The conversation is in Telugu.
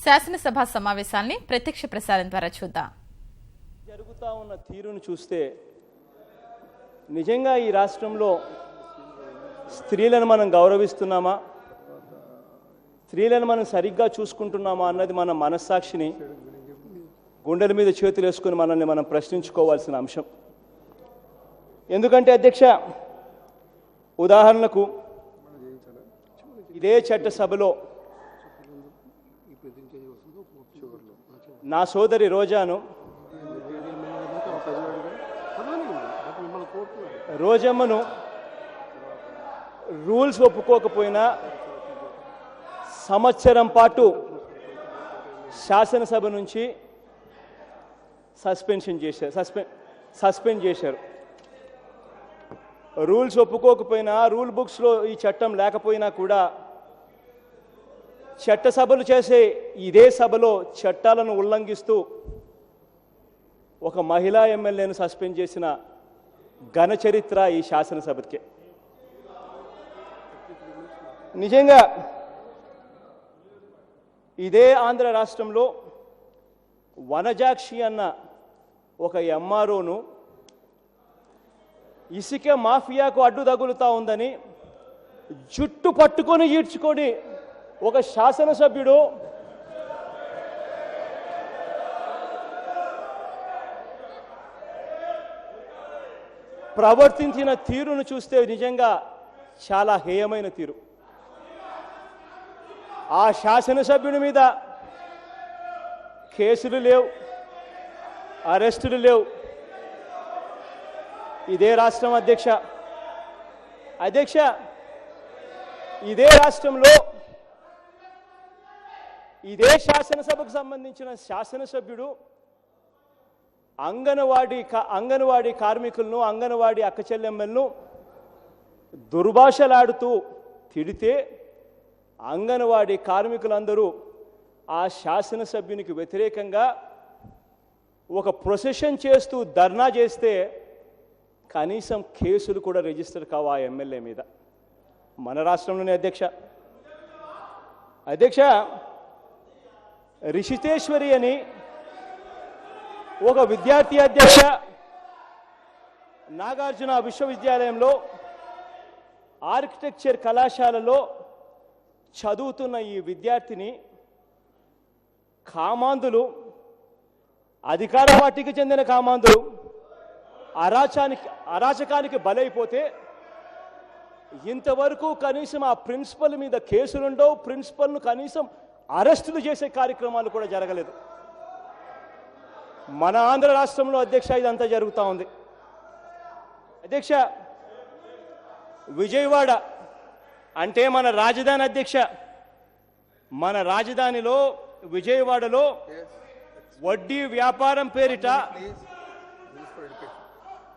శాసనసభ సమావేశాల్ని ప్రత్యక్ష ప్రసారం ద్వారా చూద్దాం. జరుగుతా ఉన్న తీరును చూస్తే నిజంగా ఈ రాష్ట్రంలో స్త్రీలను మనం గౌరవిస్తున్నామా, స్త్రీలను మనం సరిగ్గా చూసుకుంటున్నామా అన్నది మన మనస్సాక్షిని గుండెల మీద చేతులు వేసుకుని మనల్ని మనం ప్రశ్నించుకోవాల్సిన అంశం. ఎందుకంటే అధ్యక్ష, ఉదాహరణకు ఇదే చట్టసభలో నా సోదరి రోజాను రోజమ్మను రూల్స్ ఒప్పుకోకపోయినా సంవత్సరం పాటు శాసనసభ నుంచి సస్పెండ్ చేశారు. రూల్స్ ఒప్పుకోకపోయినా, రూల్ బుక్స్లో ఈ చట్టం లేకపోయినా కూడా చట్టసభలు చేసే ఇదే సభలో చట్టాలను ఉల్లంఘిస్తూ ఒక మహిళా ఎమ్మెల్యేను సస్పెండ్ చేసిన ఘన చరిత్ర ఈ శాసనసభకే. నిజంగా ఇదే ఆంధ్ర రాష్ట్రంలో వనజాక్షి అన్న ఒక ఎంఆర్ఓను ఇసుక మాఫియాకు అడ్డు తగులుతా ఉందని జుట్టు పట్టుకొని ఈడ్చుకొని ఒక శాసనసభ్యుడు ప్రవర్తించిన తీరును చూస్తే నిజంగా చాలా హేయమైన తీరు. ఆ శాసనసభ్యుని మీద కేసులు లేవు, అరెస్టులు లేవు. ఇదే రాష్ట్రం అధ్యక్ష, ఇదే రాష్ట్రంలో ఇదే శాసనసభకు సంబంధించిన శాసనసభ్యుడు అంగన్వాడీ కార్మికులను, అంగన్వాడీ అక్క చెల్లెమ్మలను దుర్భాషలాడుతూ తిడితే అంగన్వాడీ కార్మికులందరూ ఆ శాసనసభ్యునికి వ్యతిరేకంగా ఒక ప్రొసెషన్ చేస్తూ ధర్నా చేస్తే కనీసం కేసులు కూడా రిజిస్టర్ కావు ఆ ఎమ్మెల్యే మీద. మన రాష్ట్రంలోనే అధ్యక్ష రిషితేశ్వరి అని ఒక విద్యార్థి అధ్యక్ష నాగార్జున విశ్వవిద్యాలయంలో ఆర్కిటెక్చర్ కళాశాలలో చదువుతున్న ఈ విద్యార్థిని కామాంధులు, అధికార పార్టీకి చెందిన కామాంధులు అరాచకానికి బలైపోతే ఇంతవరకు కనీసం ఆ ప్రిన్సిపల్ మీద కేసులుండవు, ప్రిన్సిపల్ను కనీసం అరెస్టులు చేసే కార్యక్రమాలు కూడా జరగలేదు. మన ఆంధ్ర రాష్ట్రంలో అధ్యక్ష ఇదంతా జరుగుతూ ఉంది. అధ్యక్ష, విజయవాడ అంటే మన రాజధాని అధ్యక్ష, మన రాజధానిలో విజయవాడలో వడ్డీ వ్యాపారం పేరిట